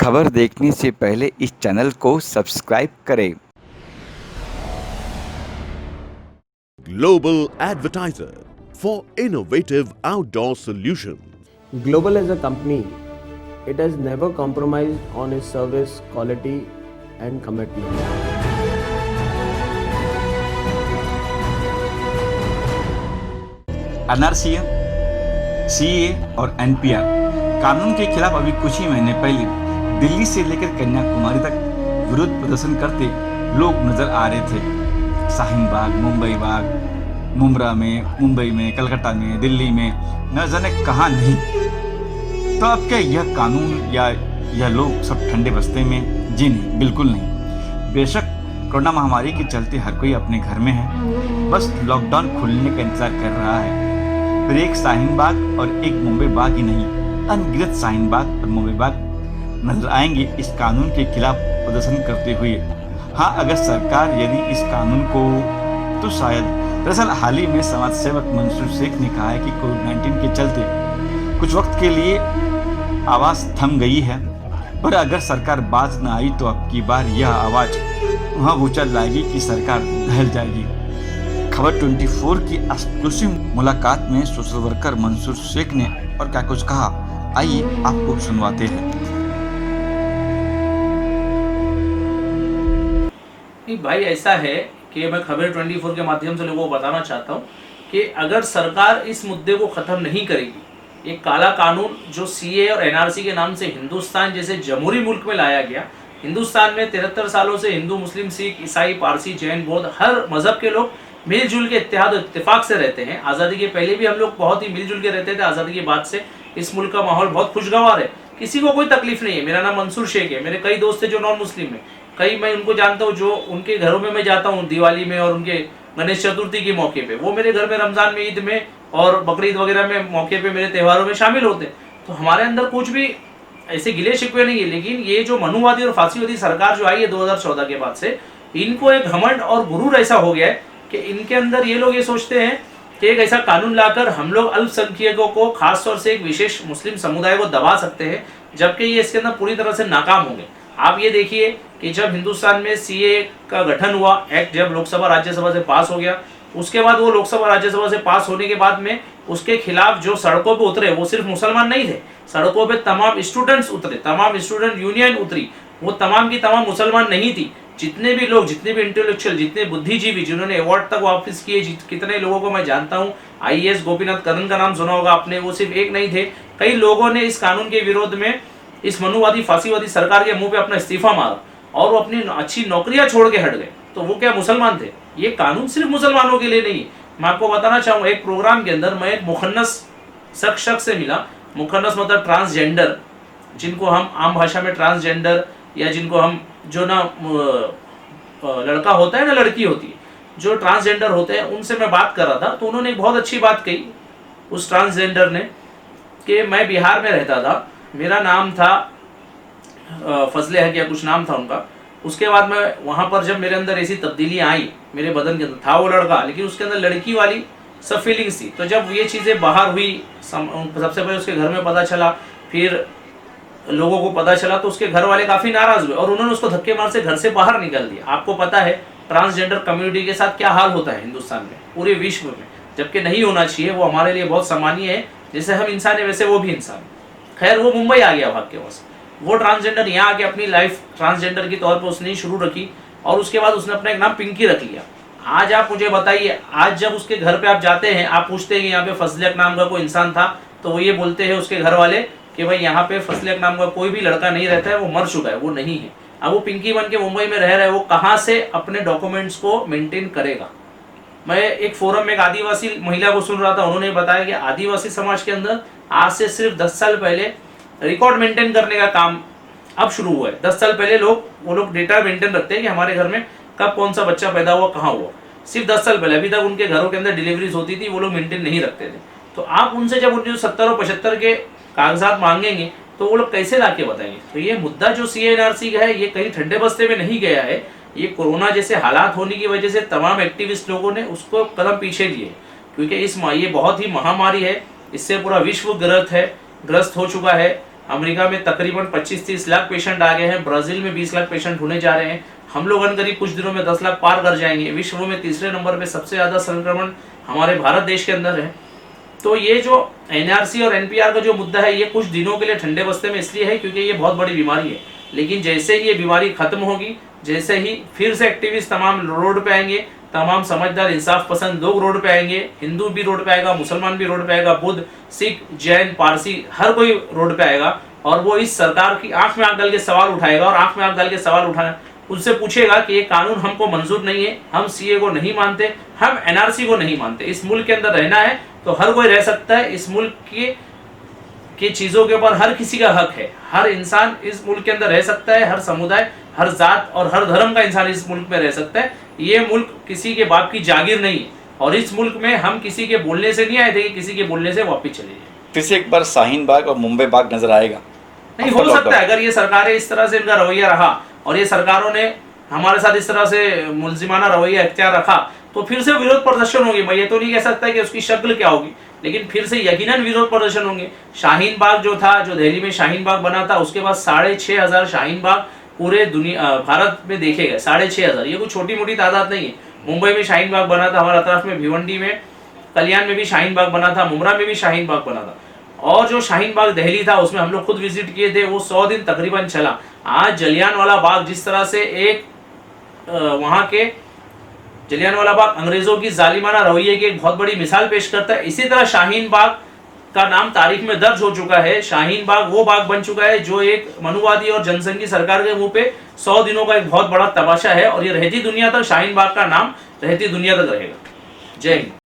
खबर देखने से पहले इस चैनल को सब्सक्राइब करें। Global advertiser for innovative outdoor solutions. Global as a company, it has never compromised on its service quality and commitment. NRC, CA और एनपीआर कानून के खिलाफ अभी कुछ ही महीने पहले दिल्ली से लेकर कन्याकुमारी तक विरोध प्रदर्शन करते लोग नजर आ रहे थे। शाहीन बाग, मुंबई बाग, मुंबई में, कलकत्ता में, दिल्ली में, न जाने कहाँ नहीं। तो अब क्या यह कानून या यह लोग सब ठंडे बस्ते में? जी नहीं, बिल्कुल नहीं। बेशक कोरोना महामारी के चलते हर कोई अपने घर में है, बस लॉकडाउन खुलने का इंतजार कर रहा है। फिर एक शाहीन बाग और एक मुंबई बाग ही नहीं, अनगिनत शाहीन बाग और मुंबई बाग नजर आएंगे इस कानून के खिलाफ प्रदर्शन करते हुए। हाँ, अगर सरकार यदि इस कानून को तो शायद। दरअसल हाल ही में समाज सेवक मंसूर शेख ने कहा है कि कोविड-19 के चलते कुछ वक्त के लिए आवाज़ थम गई है, पर अगर सरकार बाज न आई तो अब की बार यह आवाज़ वहाँ ऊंचा लाएगी कि सरकार दहल जाएगी। खबर 24 की एक्सक्लूसिव मुलाकात में सोशल वर्कर मंसूर शेख ने और क्या कुछ कहा, आइए आपको सुनवाते हैं। भाई ऐसा है कि मैं खबर 24 के माध्यम से लोगों को बताना चाहता हूँ कि अगर सरकार इस मुद्दे को ख़त्म नहीं करेगी, एक काला कानून जो सीए और एनआरसी के नाम से हिंदुस्तान जैसे जमहूरी मुल्क में लाया गया। हिंदुस्तान में 73 सालों से हिंदू, मुस्लिम, सिख, ईसाई, पारसी, जैन, बौद्ध हर मज़हब के लोग मिलजुल के इत्तेहाद और इत्तेफाक से रहते हैं। आज़ादी के पहले भी हम लोग बहुत ही मिलजुल के रहते थे। आज़ादी के बाद से इस मुल्क का माहौल बहुत खुशगवार है, किसी को कोई तकलीफ नहीं है। मेरा नाम मंसूर शेख है। मेरे कई दोस्त हैं जो नॉन मुस्लिम हैं, कई मैं उनको जानता हूँ जो उनके घरों में मैं जाता हूँ दिवाली में और उनके गणेश चतुर्थी के मौके पे। वो मेरे घर में रमज़ान में, ईद में और बकरीद वगैरह में मौके पे मेरे त्योहारों में शामिल होते हैं। तो हमारे अंदर कुछ भी ऐसे गिले शिकवे नहीं है। लेकिन ये जो मनुवादी और फांसीवादी सरकार जो आई है 2014 के बाद से, इनको एक घमंड और गुरूर ऐसा हो गया है कि इनके अंदर ये लोग ये सोचते हैं कि एक ऐसा कानून लाकर हम लोग अल्पसंख्यकों को, खासतौर से एक विशेष मुस्लिम समुदाय को दबा सकते हैं, जबकि ये इसके अंदर पूरी तरह से नाकाम होंगे। आप ये देखिए कि जब हिंदुस्तान में सीए का गठन हुआ, एक्ट जब लोकसभा राज्यसभा से पास हो गया, उसके बाद वो लोकसभा राज्यसभा से पास होने के बाद में उसके खिलाफ जो सड़कों पे उतरे वो सिर्फ मुसलमान नहीं थे। सड़कों पे तमाम स्टूडेंट्स उतरे, तमाम स्टूडेंट यूनियन उतरी। वो तमाम की तमाम मुसलमान नहीं थी। जितने भी लोग, जितने भी इंटेलेक्चुअल, जितने बुद्धिजीवी जिन्होंने अवार्ड तक वापस किए, कितने लोगों को मैं जानता हूँ। आईएएस गोपीनाथ करण का नाम सुना होगा आपने। वो सिर्फ एक नहीं थे, कई लोगों ने इस कानून के विरोध में इस मनुवादी फांसीवादी सरकार के मुंह पे अपना इस्तीफा मारा और वो अपनी अच्छी नौकरियां छोड़ के हट गए। तो वो क्या मुसलमान थे? ये कानून सिर्फ मुसलमानों के लिए नहीं है। मैं आपको बताना चाहूँगा, एक प्रोग्राम के अंदर मैं एक मुखन्नस शख्स से मिला। मुखन्नस मतलब ट्रांसजेंडर, जिनको हम आम भाषा में ट्रांसजेंडर या जिनको हम जो ना लड़का होता है ना लड़की होती है, जो ट्रांसजेंडर होते हैं, उनसे मैं बात कर रहा था। तो उन्होंने एक बहुत अच्छी बात कही उस ट्रांसजेंडर ने कि मैं बिहार में रहता था, मेरा नाम था फजले हक या कुछ नाम था उनका। उसके बाद मैं वहाँ पर जब मेरे अंदर ऐसी तब्दीलियाँ आई, मेरे बदन के अंदर था वो लड़का, लेकिन उसके अंदर लड़की वाली सब फीलिंग्स थी। तो जब ये चीज़ें बाहर हुई, सबसे पहले उसके घर में पता चला, फिर लोगों को पता चला, तो उसके घर वाले काफ़ी नाराज़ हुए और उन्होंने उसको धक्के मार से घर से बाहर निकाल दिया। आपको पता है ट्रांसजेंडर कम्युनिटी के साथ क्या हाल होता है हिंदुस्तान में, पूरे विश्व में, जबकि नहीं होना चाहिए। वो हमारे लिए बहुत सामान्य है, जैसे हम इंसान है वैसे वो भी इंसान है। खैर, वो मुंबई आ गया भाग के वहाँ से। वो ट्रांसजेंडर यहाँ आके अपनी लाइफ ट्रांसजेंडर के तौर पर उसने शुरू रखी और उसके बाद उसने अपना एक नाम पिंकी रख लिया। आज आप मुझे बताइए, आज जब उसके घर पे आप जाते हैं, आप पूछते हैं कि यहाँ पे फजले हक नाम का कोई इंसान था, तो वो ये बोलते हैं उसके घर वाले कि भाई यहाँ पे फजले हक नाम का कोई भी लड़का नहीं रहता है, वो मर चुका है, वो नहीं है। अब वो पिंकी बन के मुंबई में रह रहा है, वो कहाँ से अपने डॉक्यूमेंट्स को मेंटेन करेगा? मैं एक फोरम में एक आदिवासी महिला को सुन रहा था, उन्होंने बताया कि आदिवासी समाज के अंदर आज से सिर्फ 10 साल पहले रिकॉर्ड मेंटेन करने का काम अब शुरू हुआ है। 10 साल पहले वो लोग डेटा मेंटेन रखते हैं कि हमारे घर में कब कौन सा बच्चा पैदा हुआ, कहाँ हुआ। सिर्फ 10 साल पहले, अभी तक उनके घरों के अंदर डिलीवरीज होती थी, वो लोग मेंटेन नहीं रखते थे। तो आप उनसे जब उनके 70 और 75 के कागजात मांगेंगे तो वो लोग कैसे ला के बताएंगे? तो ये मुद्दा जो CNRC का है, ये कहीं ठंडे बस्ते में नहीं गया है। ये कोरोना जैसे हालात होने की वजह से तमाम एक्टिविस्ट लोगों ने उसको कदम पीछे लिए, क्योंकि ये बहुत ही महामारी है, इससे पूरा विश्व ग्रस्त हो चुका है। अमेरिका में तकरीबन 25-30 लाख पेशेंट आ गए हैं, ब्राजील में 20 लाख पेशेंट होने जा रहे हैं, हम लोग करीब कुछ दिनों में 10 लाख पार कर जाएंगे। विश्व में तीसरे नंबर पे सबसे ज़्यादा संक्रमण हमारे भारत देश के अंदर है। तो ये जो एनआरसी और एनपीआर का जो मुद्दा है, ये कुछ दिनों के लिए ठंडे बस्ते में इसलिए है क्योंकि ये बहुत बड़ी बीमारी है, लेकिन जैसे ही ये बीमारी खत्म होगी, जैसे ही फिर से एक्टिविस्ट तमाम रोड पे आएंगे, तमाम समझदार इंसाफ पसंद लोग रोड पे आएंगे, हिंदू भी रोड पे आएगा, मुसलमान भी रोड पे आएगा, बुद्ध, सिख, जैन, पारसी, हर कोई रोड पे आएगा और वो इस सरकार की आंख में आंख डाल के सवाल उठाएगा और आंख में आंख डाल के सवाल उठाना, उनसे पूछेगा कि ये कानून हमको मंजूर नहीं है, हम सीए को नहीं मानते, हम एनआरसी को नहीं मानते। इस मुल्क के अंदर रहना है तो हर कोई रह सकता है। इस मुल्क की चीजों के ऊपर हर किसी का हक है, हर इंसान इस मुल्क के अंदर रह सकता है, हर समुदाय, हर जात और हर धर्म का इंसान इस मुल्क में रह सकता है। ये मुल्क किसी के बाप की जागीर नहीं है और इस मुल्क में हम किसी के बोलने से नहीं आए थे कि किसी के बोलने से वापिस चले जाए। फिर से एक बार शाहीन बाग और मुंबई बाग नजर आएगा? नहीं हो सकता है, अगर ये सरकारें इस तरह से इनका रवैया रहा और ये सरकारों ने हमारे साथ इस तरह से मुलजिमाना रवैया इख्तियार रखा तो फिर से विरोध प्रदर्शन होंगे। मैं ये तो नहीं कह सकता कि उसकी शक्ल क्या होगी, लेकिन फिर से यकीनन विरोध प्रदर्शन होंगे। शाहीन बाग जो था, जो दिल्ली में शाहीन बाग बना था, उसके बाद 6,500 शाहीन बाग पूरे भारत में देखे गए। 6,500, ये कोई छोटी मोटी तादाद नहीं है। मुंबई में शाहीन बाग बना था, हमारे अतराफ में भिवंडी में, कल्याण में भी शाहीन बाग बना था, मुमरा में भी शाहीन बाग बना था। और जो शाहीन बाग दिल्ली था उसमें हम लोग खुद विजिट किए थे, वो 100 दिन तकरीबन चला। आज जलियांवाला बाग जिस तरह से एक वहाँ के जलियांवाला बाग अंग्रेजों की जालिमाना रवैये की एक बहुत बड़ी मिसाल पेश करता है, इसी तरह शाहीन बाग का नाम तारीख में दर्ज हो चुका है। शाहीन बाग वो बाग बन चुका है जो एक मनुवादी और जनसंघी सरकार के मुंह पे 100 दिनों का एक बहुत बड़ा तमाशा है और ये रहती दुनिया तक शाहीन बाग का नाम रहती दुनिया तक रहेगा। जय हिंद।